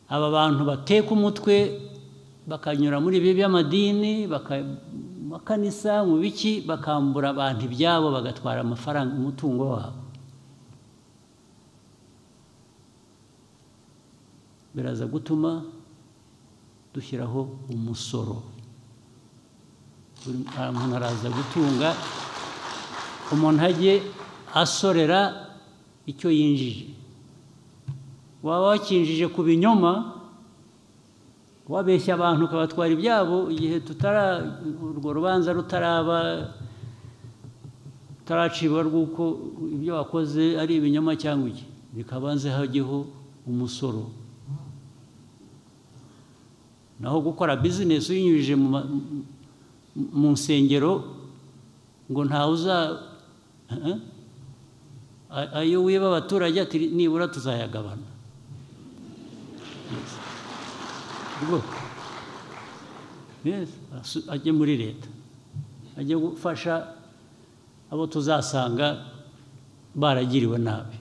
aba bantu bateka umutwe bakanyura muri ibi by'amadini makanisa mu biki bakambura abantu ibyabo bagatwara amafaranga umutungo wabo biraza gutuma dushyiraho umusoro umuntu araza gutunga umuntu ajye asorera icyo yinjije waba wakinjije ku binyoma wabeshya abantu ukabatwara ibyabo igihe urwo rubanza rutaracibwa rw'uko ibyo wakoze ari ibinyoma cyangwa iki bikabanze hajyeho umusoro naho gukora bizinesi uyinyujije mu nsengero ngo ntawe ayo wiba abaturage ati nibura tuzayagabana ajye muri leta ajye gufasha abo tuzasanga baragiriwe nabi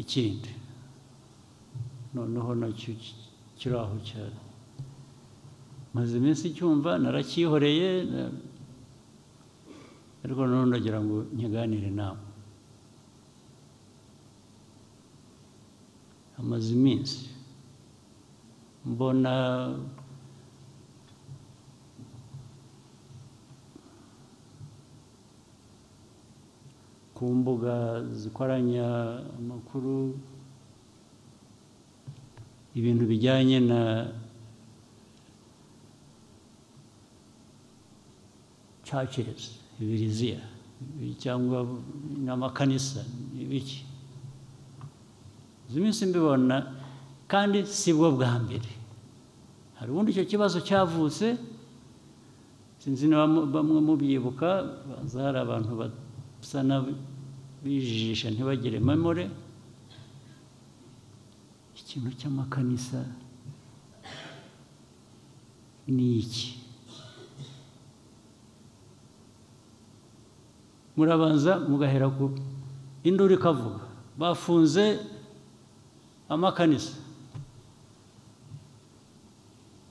ikindi noneho nacyo kiri aho cyane maze iminsi cyumva naracyihoreye ariko noneho ndagira ngo nkiganire nawe amaze iminsi mbona ku mbuga zikoranya amakuru ibintu bijyanye na churches ibiriziya cyangwa n'amakanisa ibiki iminsi mbibona kandi si bwo bwa mbere hari ubundi icyo kibazo cyavutse sinzi niba bamwe mubyibuka hari abantu basa n'abijijisha ntibagire memore ikintu cy'amakanisa ni iki murabanza mugahera ku induru ikavuga bafunze amakanisa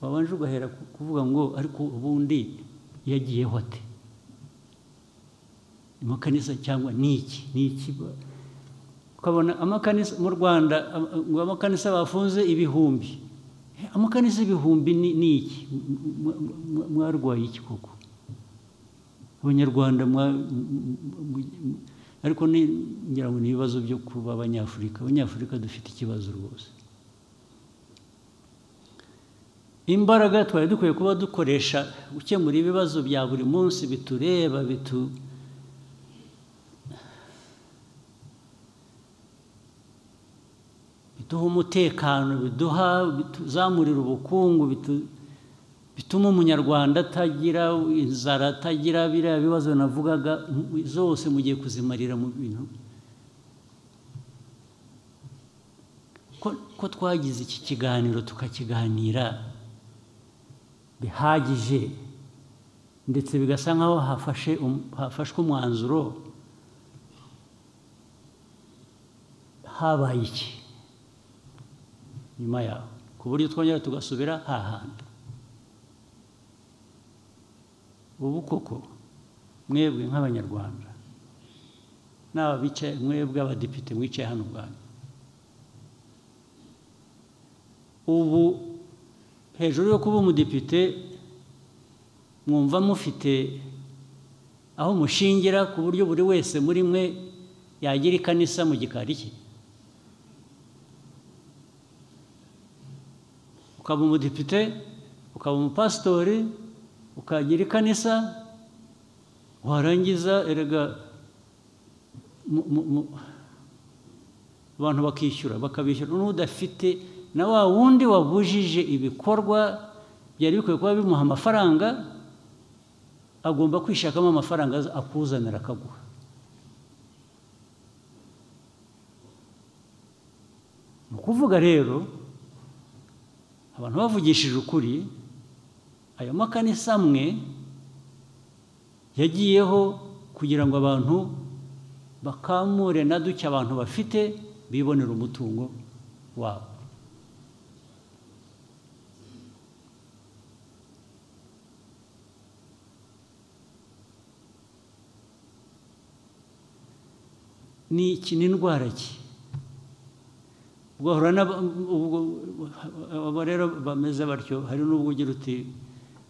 babanje ugahera kuvuga ngo ariko ubundi yagiyeho ate amakanisa cyangwa niki ukabona amakanisa mu Rwanda ngo amakanisa bafunze ibihumbi amakanisa ibihumbi niki mwarwaye iki koko abanyarwanda ariko ngira ngo ni ibibazo byo kuba abanyafurika dufite ikibazo rwose imbaraga twari dukwiye kuba dukoresha gukemura ibibazo bya buri munsi bitureba biduha umutekano bituzamurira ubukungu bituma umunyarwanda atagira inzara atagira biriya bibazo navugaga zose mugiye kuzimarira mu bintu ko twagize iki kiganiro tukakiganira bihagije ndetse bigasa nkaho hafashwe umwanzuro habaye iki nyuma yaho ku buryo twongera tugasubira hahandi ubu koko mwebwe nk'abanyarwanda n'aba bicaye mwebwe abadepite mwicaye hano ubwanyu ubu hejuru yo kuba umudepite mwumva mufite aho mushingira ku buryo buri wese muri mwe yagira ikanisa mu gikari cye ukaba umudepite ukaba umupasitori ukagira ikanisa warangiza erega abantu bakabishyura n'udafite na wa wundi wabujije ibikorwa byari bikwiye kuba bimuha amafaranga agomba kwishakamo amafaranga akuzanira akaguha ukuvuga rero abantu bavugishije ukuri, ayo makanisa amwe yagiyeho kugira ngo abantu bakamure na duke abantu bafite bibonera umutungo wabo. Ni iki? Ni indwara ki? ugahura abo rero bameze batyo, hari n'ubwo ugira uti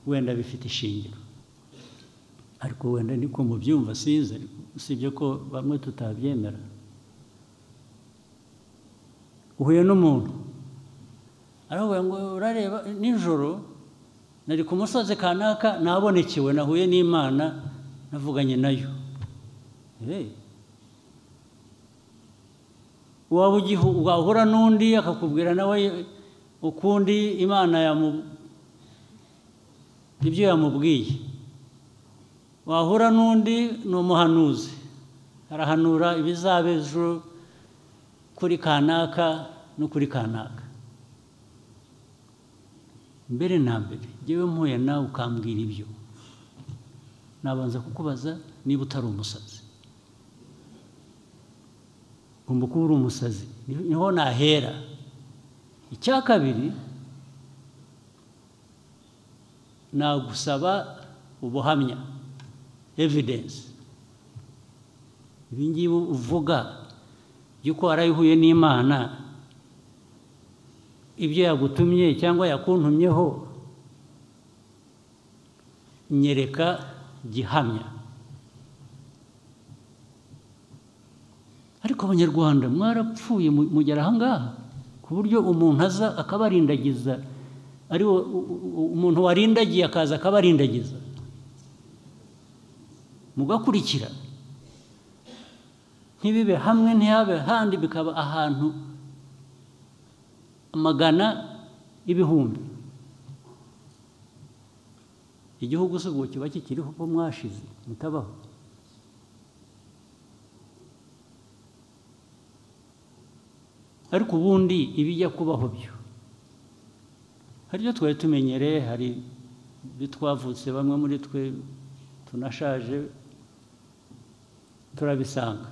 wenda bifite ishingiro, ariko wenda niko mubyumva sinzi, usibye ko bamwe tutabyemera. Uhuye n'umuntu aravuga ngo urareba nijoro nari ku musozi kanaka nabonekewe, nahuye n'Imana, navuganye nayo. wahura n'undi akakubwira nawe ukundi Imana ibyo yamubwiye. Wahura n'undi ni umuhanuzi, arahanura ibizaba ejo kuri kanaka no kuri kanaka. Mbere na mbere njyewe mpuye nawe ukambwira ibyo, nabanza kukubaza niba utari umusazi. Ugomba kuba uri umusazi, niho nahera. Icya kabiri, nagusaba ubuhamya, evidence. Ibi ngibi uvuga yuko warayihuye n'Imana, ibyo yagutumye cyangwa yakuntumyeho, nyereka gihamya. Ariko Abanyarwanda mwarapfuye mugera aha ngaha ku buryo umuntu aza akabarindagiza, ari umuntu warindagiye akaza akabarindagiza, mugakurikira, ntibibe hamwe ntihabe handi, bikaba ahantu amagana ibihumbi. Igihugu se ubwo kiba kikiriho ko mwashize mutabaho? Ariko ubundi ibijya kubaho byo hari ibyo twari tumenyereye, hari ibyo twavutse, bamwe muri twe tunashaje turabisanga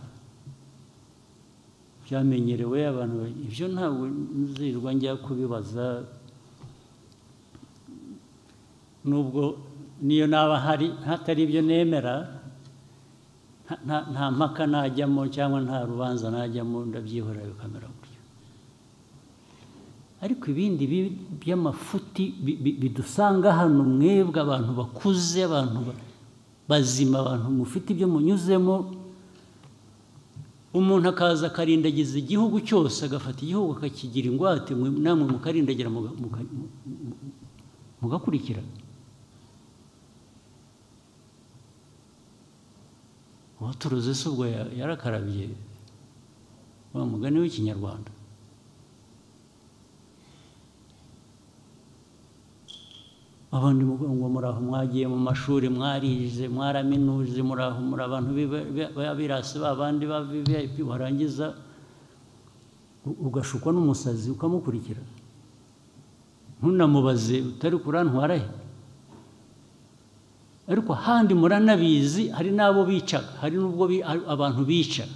byamenyerewe abantu. Ibyo ntabwo nzirirwa njya kubibaza, nubwo niyo naba hatari ibyo nemera, nta mpaka najyamo cyangwa nta rubanza najyamo, ndabyihorera bikamera gutyo. Ariko ibindi by'amafuti bidusanga hano, mwebwe abantu bakuze, abantu bazima, abantu mufite ibyo munyuzemo, umuntu akaza akarindagiza igihugu cyose, agafata igihugu akakigira ingwate, namwe mukarindagira mugakurikira. Uwaturuze se ubwo yarakarabye, wa mugani w'Ikinyarwanda. Abandi ngo muraho mwagiye mu mashuri, mwarize, mwaraminuje, muraho muri abantu b'abirasi, babandi warangiza ugashukwa n'umusazi ukamukurikira, ntunamubaze utari kurantwara he. Ariko ahandi muranabizi, hari n'abo bicaga, hari n'ubwo abantu bica.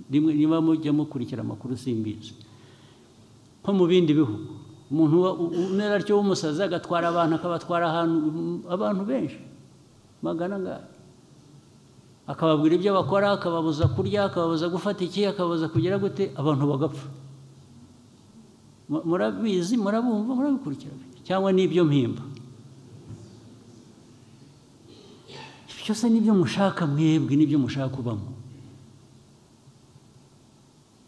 Niba mujya mukurikira amakuru simbizi, nko mu bindi bihugu umuntu umera atyo w'umusazi agatwara abantu, akabatwara abantu benshi magana ngaya, akababwira ibyo bakora, akababuza kurya, akababuza gufata iki, akababuza kugira gute, abantu bagapfa. Murabizi, murabumva, murabikurikira, cyangwa n'ibyo mpimba. Byose nibyo mushaka mwebwe, nibyo mushaka kubamo,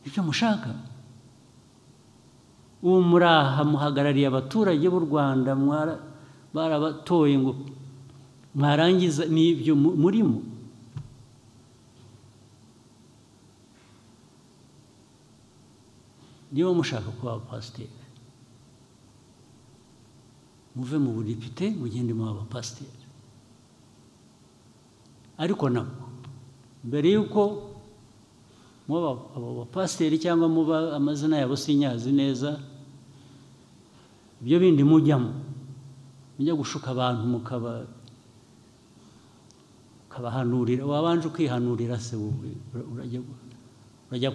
ibyo mushaka. Ubu muraha muhagarariye abaturage b'u Rwanda, barabatoye ngo mwarangiza n'ibyo murimo. Niba mushaka kuba abapasiteri, muve mu budepite mugende mu abapasiteri. Ariko nabo mbere y'uko muba abo pasiteri cyangwa muba amazina yabo sinyazi neza, ibyo bindi mujyamo mujya gushuka abantu mukabahanurira. Wabanje ukihanurira se wowe urajya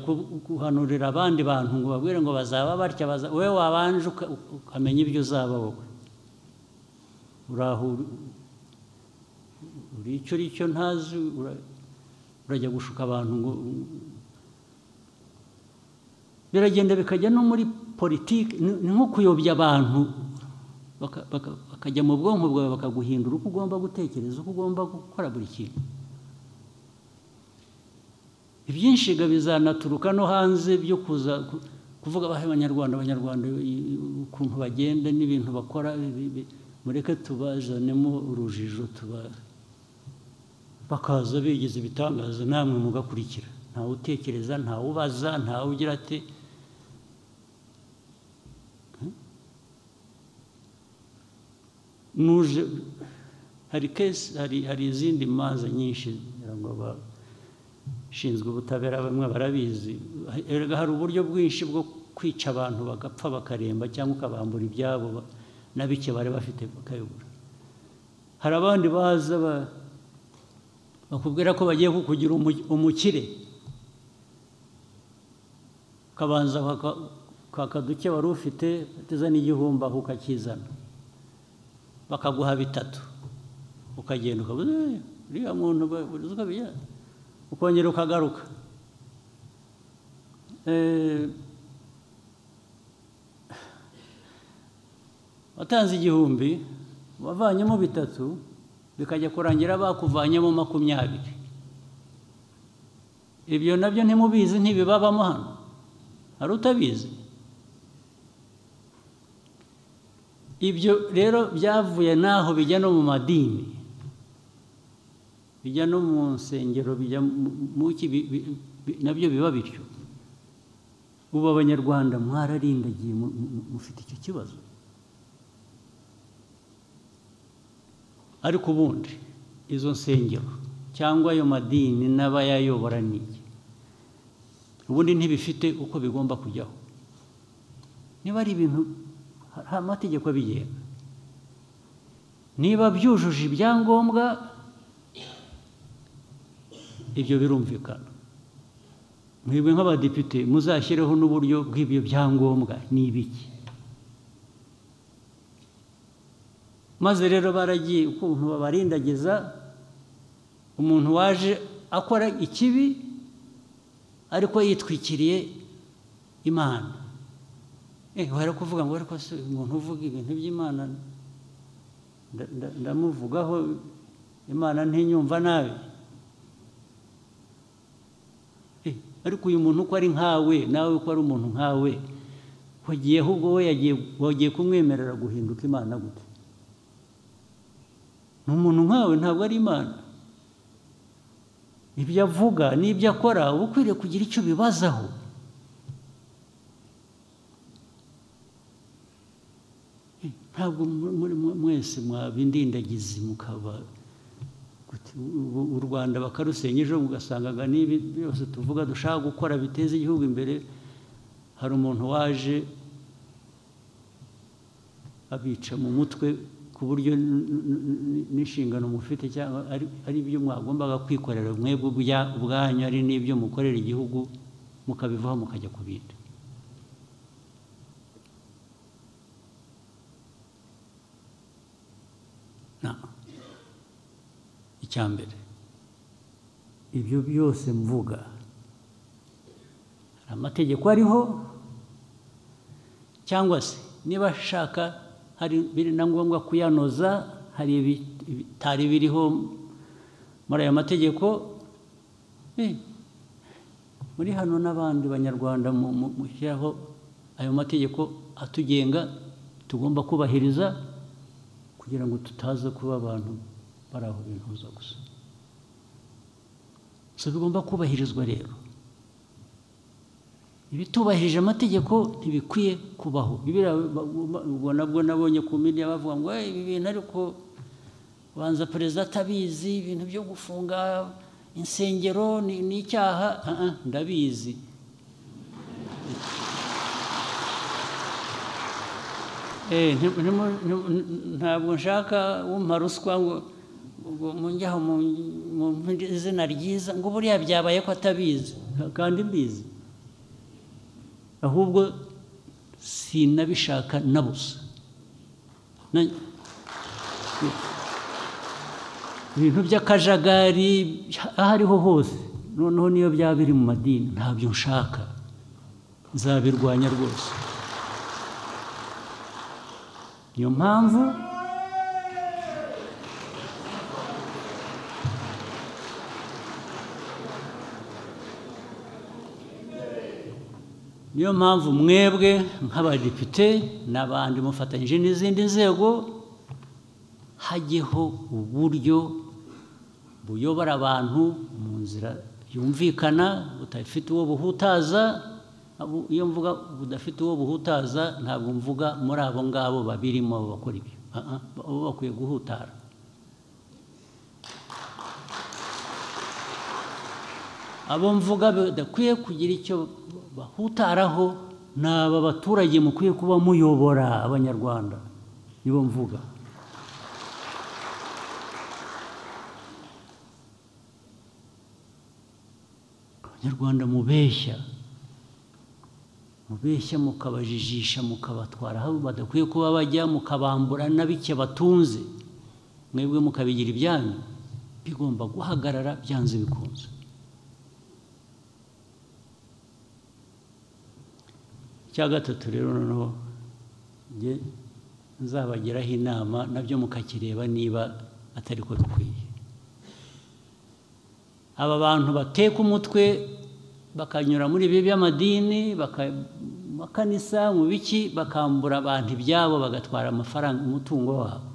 guhanurira abandi bantu ngo babwire ngo bazaba batya, wowe wabanje ukamenya ibyo uzaba wowe. Uri icyo ntazi, urajya gushuka abantu ngo biragenda bikajya no muri politiki. Ni nko kuyobya abantu, bakajya mu bwonko bwawe bakaguhindura uko ugomba gutekereza, uko ugomba gukora buri kintu. Ibyinshi bizanaturuka no hanze byo kuza kuvuga abanyarwanda ukuntu bagenda n'ibintu bakora. Mureke tubazanemo urujijo, bakaza bigize ibitangaza, namwe mugakurikira. Ntawe utekereza, ntawe ubaza, ntawe ugira ati nuje. Hari izindi manza nyinshi ngo abashinzwe ubutabera bamwe barabizi. Hari uburyo bwinshi bwo kwica abantu bagapfa bakaremba, cyangwa ukabambura ibyabo na bike bari bafite bakayobora. Hari abandi baza bakubwira ko bagiye kukugira umukire, ukabanza kakaduke wari ufite uteza n'igihumbi aho ukakizana, bakaguha 3, ukagenda ukavuga uriya muntu ukongera ukagaruka. Watanze 1000, wavanyemo 3, bikajya kurangira bakuvanyemo 20. Ibyo nabyo ntimubizi, ntibibabamo hano. Hari utabizi? Ibyo rero byavuye naho bijya no mu madini, bijya no mu nsengero, bijya nabyo biba bityo. Ubu abanyarwanda mwararindagiye, mufite icyo kibazo. Ariko ubundi izo nsengero cyangwa ayo madini n'abayayobora n'iki, ubundi ntibifite uko bigomba kujyaho. Niba ari ibintu hari amategeko abigenga, niba byujuje ibyangombwa, ibyo birumvikana. Mwebwe nk'abadepite muzashyireho n'uburyo bw'ibyo byangombwa n'ibiki. Maze rero baragiye ukuntu babarindagiza. Umuntu waje akora ikibi ariko yitwikiriye Imana, wari kuvuga ngo ariko se umuntu uvuga ibintu by'Imana ndamuvugaho, Imana ntinyumva nabi. Ariko uyu muntu uko ari nkawe, nawe uko ari umuntu nkawe, wagiye ahubwo wagiye kumwemerera guhinduka Imana gute? Ni umuntu nkawe, ntabwo ari Imana. Ibyo avuga n'ibyo akora uba ukwiriye kugira icyo bibazaho. Ntabwo mwese mwabindindagizi mukaba u Rwanda bakarusenya ejo mugasangaga n'ibi byose tuvuga dushaka gukora biteza igihugu imbere. Hari umuntu waje abica mu mutwe ku buryo n'inshingano mufite cyangwa ari ibyo mwagombaga kwikorera mwebwe ubwanyu, ari n'ibyo mukorera igihugu, mukabivaho mukajya ku bindi. Icyambere, ibyo byose mvuga hari amategeko ariho, cyangwa se niba ashaka hari biri na ngombwa kuyanoza, hari ibitari biriho muri aya mategeko. Muri hano n'abandi banyarwanda mushyiraho ayo mategeko atugenga, tugomba kubahiriza kugira ngo tutaza kuba abantu bari aho bintuza gusa. So bigomba kubahirizwa rero. Ibitubahirije amategeko ntibikwiye kubaho. Ubwo nabwo nabonye ku media bavuga ngo ibi bintu ariko banza perezida atabizi, ibintu byo gufunga insengero ni icyaha ndabizi ntabwo nshaka wumpa ruswa ngo munjyaho mu izina ryiza ngo buriya byabaye ko atabizi kandi mbizi ahubwo sinabishaka na busa ibintu by'akajagari aho ariho hose noneho niyo byaba biri mu madini ntabyo nshaka nzabirwanya rwose niyo mpamvu mwebwe nk'abadepite n'abandi mufatanyije n'izindi nzego hajyeho uburyo buyobora abantu mu nzira yumvikana budafite uwo buhutaza. Iyo mvuga budafite uwo buhutaza ntabwo mvuga muri abo ngabo babirimo bakora ibyo abo bakwiye guhutara. Abo mvuga badakwiye kugira icyo bahutaraho ni aba baturage mukwiye kuba muyobora abanyarwanda nibo mvuga. Abanyarwanda mubeshya mukabajijisha mukabatwara aho badakwiye kuba bajya mukabambura na bike batunze mwebwe mukabigira ibyanyu bigomba guhagarara byanze bikunze. Icya gatatu rero noneho nzabagiraho inama nabyo mukakireba niba atari ko bikwiye. Aba bantu bateka umutwe bakanyura muri ibi by'amadini makanisa mu biki bakambura abantu ibyabo bagatwara amafaranga umutungo wabo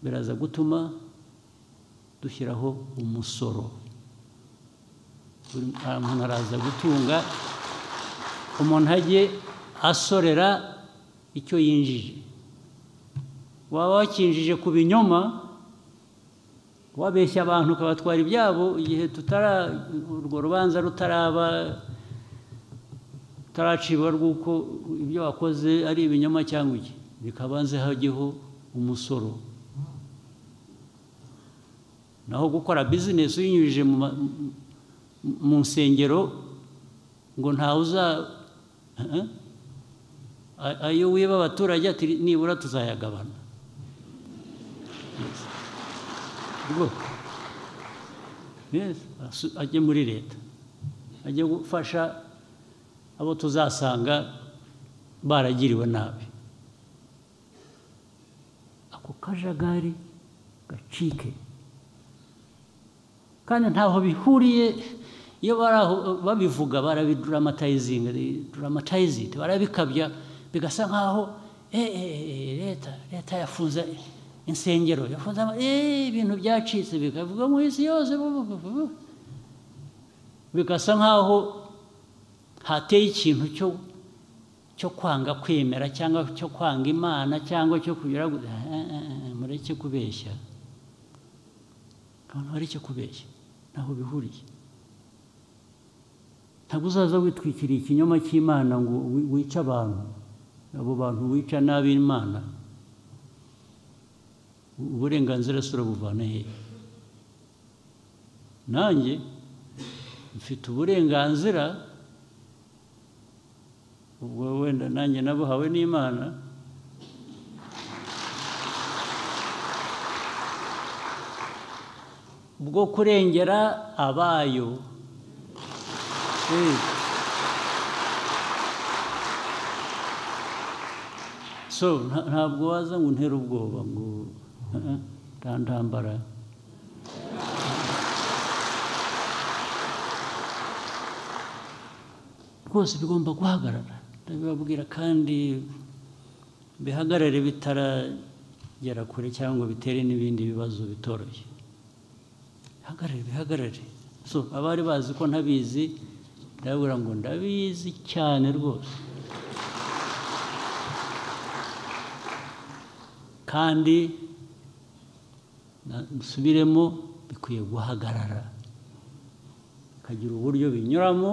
biraza gutuma dushyiraho umusoro. Umuntu araza gutunga umuntu ajye asorera icyo yinjije. Waba wakinjije ku binyoma wabeshya abantu ukabatwara ibyabo igihe urwo rubanza rutaracibwa rw'uko ibyo wakoze ari ibinyoma cyangwa iki bikabanze hajyeho umusoro. Naho gukora bizinesi uyinyujije mu nsengero ngo ntawe ayo wiba abaturage ati nibura tuzayagabana. Ajye muri leta ajye gufasha abo tuzasanga baragiriwe nabi. Ako kajagari gacike kandi ntaho bihuriye. Iyo babivuga barabidramatizing barabikabya bigasa nkaho leta yafunze insengero yafunze ibintu byacitse bikavuga mu isi yose bigasa nkaho hateye ikintu cyo kwanga kwemera cyangwa cyo kwanga Imana cyangwa cyo kugira mureke kubeshya. Abantu bareke kubeshya ntaho bihuriye. Ntabwo uzaza witwikiriye ikinyoma cy'Imana ngo wice abantu. Abo bantu wica nabi Imana uburenganzira sura buvana he? Nanjye mfite uburenganzira ubwo wenda nanjye nabuhawe n'Imana bwo kurengera abayo. So ntabwo waza ngo untere ubwoba ngo ntambara. Rwose bigomba guhagarara ndabibabwira kandi bihagarare bitaragera kure cyangwa bitere n'ibindi bibazo bitoroshye. Bihagarare. So abari bazi ko ntabizi ndabura ngo ndabizi cyane rwose kandi nsubiremo bikwiye guhagarara bikagira uburyo binyuramo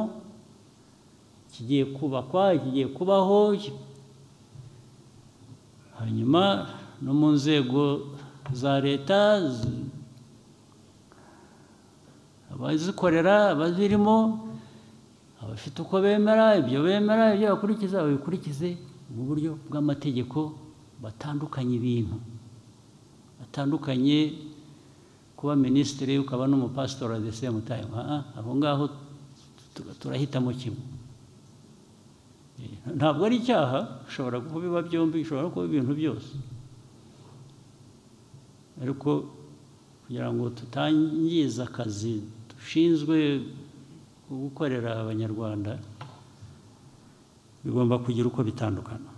kigiye kubakwa kigiye kubaho hanyuma no mu nzego za leta abazikorera abazirimo abafite uko bemera ibyo bakurikiza babikurikize mu buryo bw'amategeko batandukanye ibintu batandukanye kuba minisitiri ukaba n'umupasitori at the same time aho ngaho turahitamo kimwe ntabwo ari icyaha ushobora kubiba byombi ushobora kuba ibintu byose ariko kugira ngo tutangiza akazi dushinzwe gukorera abanyarwanda bigomba kugira uko bitandukana